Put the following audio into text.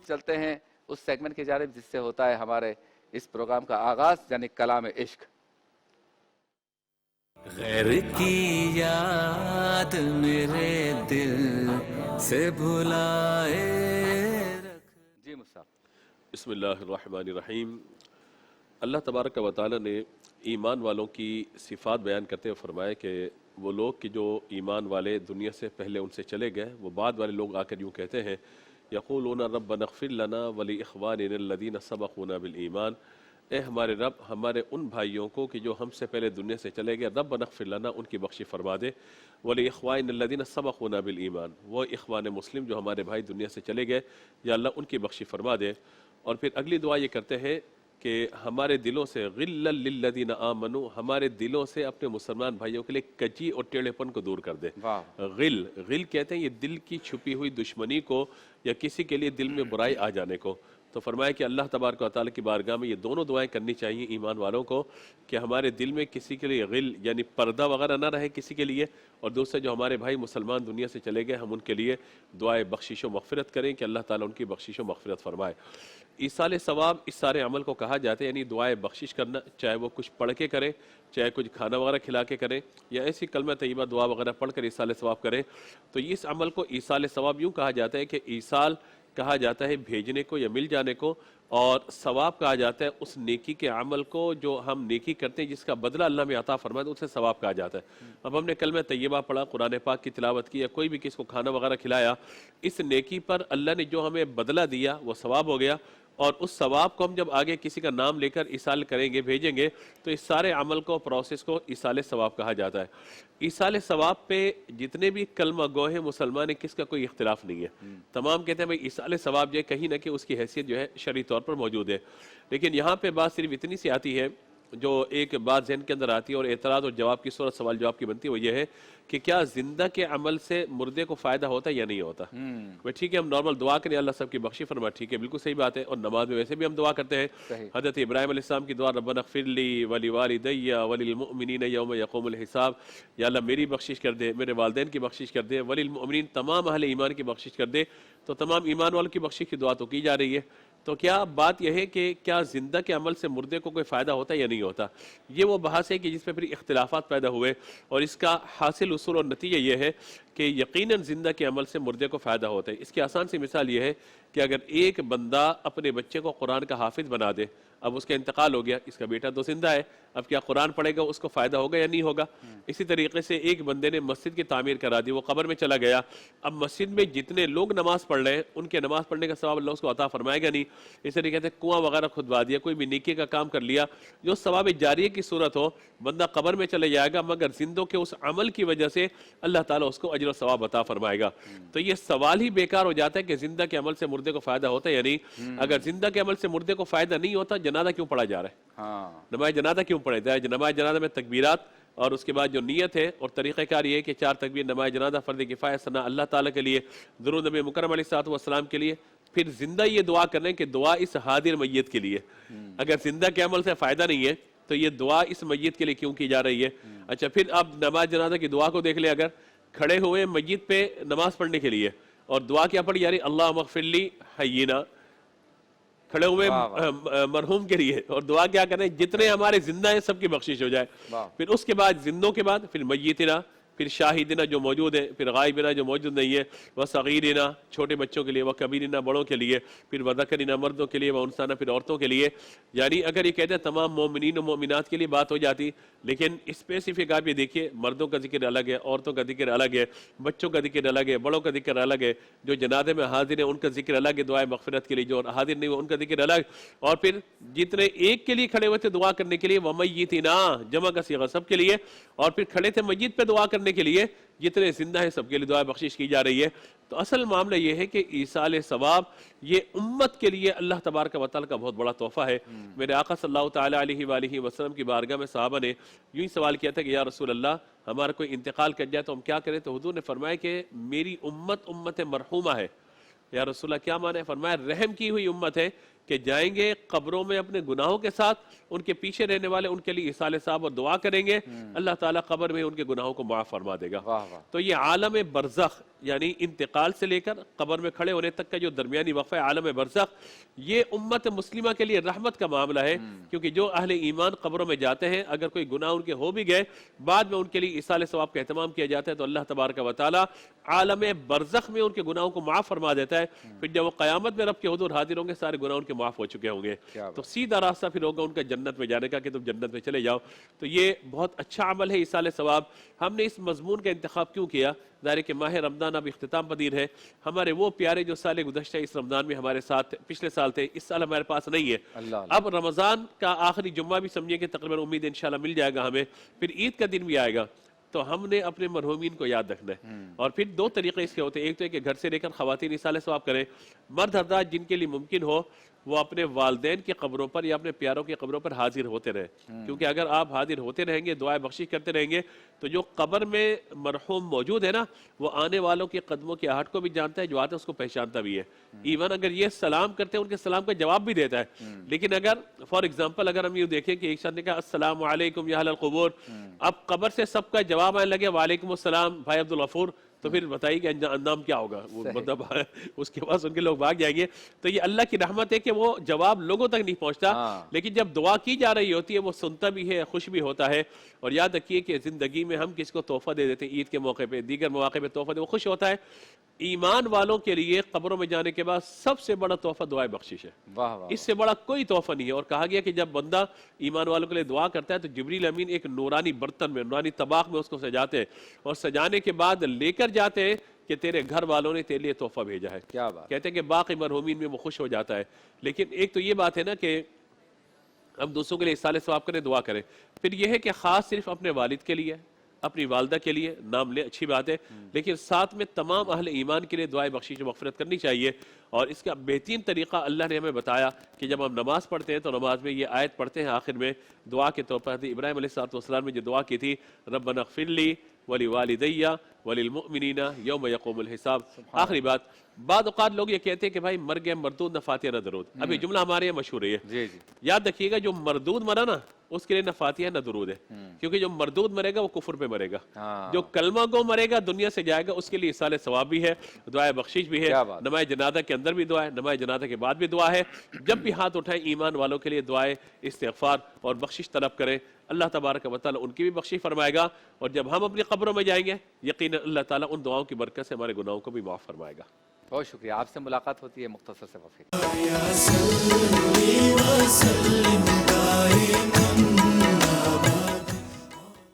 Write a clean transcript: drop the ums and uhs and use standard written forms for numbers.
چلتے ہیں اس سیگمنٹ کی جانب جس سے ہوتا ہے ہمارے اس پروگرام کا آغاز، یعنی کلام عشق۔ غیر کی یاد میرے دل سے بھلائے رکھ۔ جی مصعب۔ بسم اللہ الرحمن الرحیم۔ اللہ تبارک و تعالی نے ایمان والوں کی صفات بیان کرتے ہوئے فرمایا کہ وہ لوگ کہ جو ایمان والے دنیا سے پہلے ان سے چلے گئے، وہ بعد والے لوگ آ کر یوں کہتے ہیں یقولون ربنا اغفر لنا ولاخواننا الذین سبقونا بالایمان، اے ہمارے رب ہمارے ان بھائیوں کو کہ جو ہم سے پہلے دنیا سے چلے گئے، ربنا اغفر لنا ان کی بخشی فرما دے، ولاخواننا الذین سبقونا بالایمان، وہ اخوان مسلم جو ہمارے بھائی دنیا سے چلے گئے، یا اللہ ان کی بخشی فرما دے۔ اور پھر اگلی دعا یہ کرتے ہیں کہ ہمارے دلوں سے غلا للذین آمنوا، ہمارے دلوں سے اپنے مسلمان بھائیوں کے لیے کجی اور ٹیڑھے پن کو دور کر دے۔ غل کہتے ہیں یہ دل کی چھپی ہوئی دشمنی کو یا کسی کے لیے دل میں برائی آ جانے کو۔ تو فرمایا کہ اللہ تبارک و تعالیٰ کی بارگاہ میں یہ دونوں دعائیں کرنی چاہیے ایمان والوں کو کہ ہمارے دل میں کسی کے لیے غل یعنی پردہ وغیرہ نہ رہے کسی کے لیے، اور دوسرے جو ہمارے بھائی مسلمان دنیا سے چلے گئے ہم ان کے لیے دعائے بخشش و مغفرت کریں کہ اللہ تعالیٰ ان کی بخشش و مغفرت فرمائے۔ ایصال ثواب اس سارے عمل کو کہا جاتا ہے، یعنی دعائے بخشش کرنا، چاہے وہ کچھ پڑھ کے کریں، چاہے کچھ کھانا وغیرہ کھلا کے کریں، یا ایسی کلمہ طیبہ دعا وغیرہ پڑھ کر ایصال ثواب کریں۔ تو اس عمل کو ایصال ثواب یوں کہا جاتا ہے کہ ایصال کہا جاتا ہے بھیجنے کو یا مل جانے کو، اور ثواب کہا جاتا ہے اس نیکی کے عمل کو جو ہم نیکی کرتے ہیں جس کا بدلہ اللہ میں عطا فرمائے تو اسے ثواب کہا جاتا ہے۔ اب ہم نے کلمہ طیبہ پڑھا، قرآن پاک کی تلاوت کی، یا کوئی بھی کس کو کھانا وغیرہ کھلایا، اس نیکی پر اللہ نے جو ہمیں بدلہ دیا وہ ثواب ہو گیا، اور اس ثواب کو ہم جب آگے کسی کا نام لے کر ایصال کریں گے، بھیجیں گے، تو اس سارے عمل کو پروسیس کو ایصال ثواب کہا جاتا ہے۔ ایصال ثواب پہ جتنے بھی کلمہ گو ہیں مسلمان ہیں، کس کا کوئی اختلاف نہیں ہے، تمام کہتے ہیں بھائی ایصال ثواب جو ہے کہیں نہ کہ اس کی حیثیت جو ہے شرعی طور پر موجود ہے۔ لیکن یہاں پہ بات صرف اتنی سی آتی ہے جو ایک بات ذہن کے اندر آتی ہے اور اعتراض اور جواب کی صورت سوال جواب کی بنتی ہے، وہ یہ ہے کہ کیا زندہ کے عمل سے مردے کو فائدہ ہوتا ہے یا نہیں ہوتا؟ ٹھیک ہے ہم نارمل دعا کریں اللہ سب کی بخشی فرما، ٹھیک ہے بالکل صحیح بات ہے، اور نماز میں ویسے بھی ہم دعا کرتے ہیں۔ حضرت ابراہیم علیہ السلام کی دعا ربنا اغفر لی ولوالدی وللمؤمنین یوم یقوم الحساب، یا اللہ میری بخشش کر دے، میرے والدین کی بخشش کر دے، وللمؤمنین تمام اہل ایمان کی بخشش کر دے، تو تمام ایمان والوں کی بخشش کی دعا تو کی جا رہی ہے۔ تو کیا بات یہ ہے کہ کیا زندہ کے عمل سے مردے کو کوئی فائدہ ہوتا ہے یا نہیں ہوتا؟ یہ وہ بحث ہے کہ جس پہ پھر اختلافات پیدا ہوئے، اور اس کا حاصل اصول اور نتیجہ یہ ہے کہ یقیناً زندہ کے عمل سے مردے کو فائدہ ہوتا ہے۔ اس کی آسان سی مثال یہ ہے کہ اگر ایک بندہ اپنے بچے کو قرآن کا حافظ بنا دے، اب اس کا انتقال ہو گیا، اس کا بیٹا تو زندہ ہے، اب کیا قرآن پڑھے گا اس کو فائدہ ہوگا یا نہیں ہوگا؟ اسی طریقے سے ایک بندے نے مسجد کی تعمیر کرا دی، وہ قبر میں چلا گیا، اب مسجد میں جتنے لوگ نماز پڑھ رہے ہیں ان کے نماز پڑھنے کا ثواب اللہ اس کو عطا فرمائے گا نہیں۔ اس طریقے سے کنواں وغیرہ کھدوا دیا، کوئی بھی نیکی کا کام کر لیا، جو ثواب جاریہ کی صورت ہو، بندہ قبر میں چلے جائے گا، مگر زندوں کے اس عمل کی وجہ سے اللہ تعالیٰ اس کو اجر و ثواب عطا فرمائے گا۔ تو یہ سوال ہی بیکار ہو جاتا ہے کہ زندہ کے عمل سے مردے کو فائدہ ہوتا ہے یا نہیں۔ اگر زندہ کے عمل سے مردے کو فائدہ نہیں ہوتا، جنازہ کیوں پڑھا جا رہا ہے؟ نماز جنازہ کیوں پڑھا جائے؟ نماز جنازہ میں تکبیرات اور اس کے بعد جو نیت ہے اور طریقہ کار یہ ہے کہ 4 تکبیر نماز جنازہ فرض کفایہ ثنا اللہ تعالیٰ کے لیے، درود نبی مکرم علیہ الصلوۃ والسلام کے لیے، پھر زندہ یہ دعا کرنے کہ دعا اس حاضر میت کے لیے۔ اگر زندہ کے عمل سے فائدہ نہیں ہے تو یہ دعا اس میت کے لیے کیوں کی جا رہی ہے؟ اچھا پھر آپ نماز جنازہ کی دعا کو دیکھ لیں، اگر کھڑے ہوئے میت پہ نماز پڑھنے کے لیے اور دعا کیا پڑھی جا رہی؟ اللہم اغفر لی حیینا، کھڑے ہوئے مرحوم کے لیے، اور دعا کیا کریں؟ جتنے ہمارے زندہ ہیں سب کی بخشش ہو جائے۔ پھر اس کے بعد زندوں کے بعد پھر میتنا، پھر شاہدنا جو موجود ہیں، پھر غائبنا جو موجود نہیں ہے، وصغیرنا چھوٹے بچوں کے لیے، وکبیرنا بڑوں کے لیے، پھر وذکرنا مردوں کے لیے، وانثانا پھر عورتوں کے لیے۔ یعنی اگر یہ کہتے ہیں تمام مومنین و مومنات کے لیے بات ہو جاتی، لیکن اسپیسیفک آپ یہ دیکھیے مردوں کا ذکر الگ ہے، عورتوں کا ذکر الگ ہے، بچوں کا ذکر الگ ہے، بڑوں کا ذکر الگ ہے، جو جنازے میں حاضر ہیں ان کا ذکر الگ ہے دعائے مغفرت کے لیے، جو حاضر نہیں ہوئے ان کا ذکر الگ، اور پھر جتنے ایک کے لیے کھڑے ہوئے تھے دعا کرنے کے لیے ومیتنا جمع کا صیغہ سب کے لیے، اور پھر کھڑے تھے میت پہ دعا کرنے کے لیے، جتنے زندہ ہیں سب کے لیے دعا بخشش کی جا رہی ہے۔ تو اصل معاملہ یہ ہے کہ ایصال ثواب یہ امت کے لیے اللہ تبارک و تعالیٰ کا بہت بڑا تحفہ ہے۔ میرے آقا صلی اللہ تعالیٰ علیہ وآلہ وسلم کی بارگاہ میں صحابہ نے یوں ہی سوال کیا تھا کہ یا رسول اللہ ہمارا کوئی انتقال کر جائے تو ہم کیا کریں؟ تو حضور نے فرمایا کہ میری امت امت مرحومہ ہے۔ یا رسول اللہ کیا معنی ہے؟ فرمایا رحم کی ہوئی امت ہے، کہ جائیں گے قبروں میں اپنے گناہوں کے ساتھ، ان کے پیچھے رہنے والے ان کے لیے ایصال ثواب اور دعا کریں گے، اللہ تعالیٰ قبر میں ان کے گناہوں کو معاف فرما دے گا۔ واہ واہ، تو یہ عالم برزخ یعنی انتقال سے لے کر قبر میں کھڑے ہونے تک کا جو درمیانی وقفہ ہے عالم برزخ، یہ امت مسلمہ کے لیے رحمت کا معاملہ ہے، کیونکہ جو اہل ایمان قبروں میں جاتے ہیں اگر کوئی گناہ ان کے ہو بھی گئے، بعد میں ان کے لیے ایصال ثواب کا اہتمام کیا جاتا ہے، تو اللہ تبارک و تعالی عالم برزخ میں ان کے گناہوں کو معاف فرما دیتا ہے۔ پھر جب وہ قیامت میں رب کے حضور حاضر ہوں گے، سارے گناہ ان کے معاف ہو چکے ہوں گے، تو سیدھا راستہ پھر ہوگا ان کا جنت میں جانے کا کہ تم جنت میں چلے جاؤ۔ تو یہ بہت اچھا عمل ہے ایصال ثواب۔ ہم نے اس مضمون کا انتخاب کیوں کیا؟ ظاہر ہے کہ ماہ رمضان اب اختتام پذیر ہے، ہمارے وہ پیارے جو سال گزشتہ اس رمضان میں ہمارے ساتھ پچھلے سال تھے، اس سال ہمارے پاس نہیں ہے۔ اللہ اب رمضان کا آخری جمعہ بھی سمجھے کہ تقریباً امید ہے انشاءاللہ مل جائے گا ہمیں، پھر عید کا دن بھی آئے گا، تو ہم نے اپنے مرحومین کو یاد رکھنا ہے۔ اور پھر دو طریقے اس کے ہوتے ہیں، ایک تو ہے کہ گھر سے لے کر خواتین ایصال ثواب کریں، مرد حضرات جن کے لیے ممکن ہو وہ اپنے والدین کی قبروں پر یا اپنے پیاروں کی قبروں پر حاضر ہوتے رہیں، کیونکہ اگر آپ حاضر ہوتے رہیں گے، دعائیں بخشش کرتے رہیں گے، تو جو قبر میں مرحوم موجود ہے نا، وہ آنے والوں کے قدموں کی آہٹ کو بھی جانتا ہے، جو آتا ہے اس کو پہچانتا بھی ہے، ایون اگر یہ سلام کرتے ہیں ان کے سلام کا جواب بھی دیتا ہے۔ لیکن اگر فار ایگزامپل اگر ہم یہ دیکھیں کہ ایک شخص نے کہا السلام علیکم یا اہل القبور، اب قبر سے سب کا جواب آنے لگے وعلیکم السلام بھائی عبدالغفور، تو پھر بتائیے کہ انجام کیا ہوگا؟ وہ مطلب اس کے پاس ان کے لوگ بھاگ جائیں گے۔ تو یہ اللہ کی رحمت ہے کہ وہ جواب لوگوں تک نہیں پہنچتا، لیکن جب دعا کی جا رہی ہوتی ہے وہ سنتا بھی ہے، خوش بھی ہوتا ہے۔ اور یاد رکھیے کہ زندگی میں ہم کس کو تحفہ دے دیتے ہیں، عید کے موقع پہ، دیگر مواقع پہ تحفہ دے، وہ خوش ہوتا ہے۔ ایمان والوں کے لیے قبروں میں جانے کے بعد سب سے بڑا تحفہ دعائے بخشش ہے، واہ واہ، اس سے بڑا کوئی تحفہ نہیں ہے۔ اور کہا گیا کہ جب بندہ ایمان والوں کے لیے دعا کرتا ہے تو جبریل امین ایک نورانی برتن میں، نورانی طباق میں اس کو سجاتے ہیں، اور سجانے کے بعد لے کر جاتے ہیں کہ تیرے گھر والوں نے تیرے لیے تحفہ بھیجا ہے۔ کیا بات، کہتے ہیں کہ باقی مرحومین میں وہ خوش ہو جاتا ہے۔ لیکن ایک تو یہ بات ہے نا کہ ہم دوسروں کے لیے ایصال ثواب کریں، دعا کریں، پھر یہ ہے کہ خاص صرف اپنے والد کے لیے، اپنی والدہ کے لیے نام لے، اچھی بات ہے، لیکن ساتھ میں تمام اہل ایمان کے لیے دعائے بخشش و مغفرت کرنی چاہیے۔ اور اس کا بہترین طریقہ اللہ نے ہمیں بتایا کہ جب ہم نماز پڑھتے ہیں تو نماز میں یہ آیت پڑھتے ہیں آخر میں دعا کے طور پر۔ حضرت ابراہیم علیہ السلام نے جو دعا کی تھی، ربنا اغفر لی ولوالدی وللمؤمنین یوم یقوم الحساب، آخری بات۔ بعض اوقات لوگ یہ کہتے ہیں کہ بھائی مر گئے مردود نہ فاتحہ نہ درود، اب یہ جملہ ہمارے یہاں مشہور ہے، جی جی، یاد رکھیے گا جو مردود مرا نا اس کے لیے نہ فاتحہ نہ درود ہے، کیونکہ جو مردود مرے گا وہ کفر پہ مرے گا، جو کلمہ گو مرے گا دنیا سے جائے گا اس کے لیے ایصال ثواب بھی ہے، دعائے بخشش بھی ہے، نماز جنازہ کے اندر بھی دعا ہے، نماز جنازہ کے بعد بھی دعا ہے۔ جب بھی ہاتھ اٹھائیں ایمان والوں کے لیے دعائے استغفار اور بخشش طلب کریں، اللہ تبارک و تعالیٰ ان کی بھی بخشش فرمائے گا، اور جب ہم اپنی قبروں میں جائیں گے یقیناً اللہ تعالیٰ ان دعاؤں کی برکت سے ہمارے گناہوں کو بھی معاف فرمائے گا۔ بہت شکریہ، آپ سے ملاقات ہوتی ہے مختصر سے وقفے۔ یا صلی وسلم دائما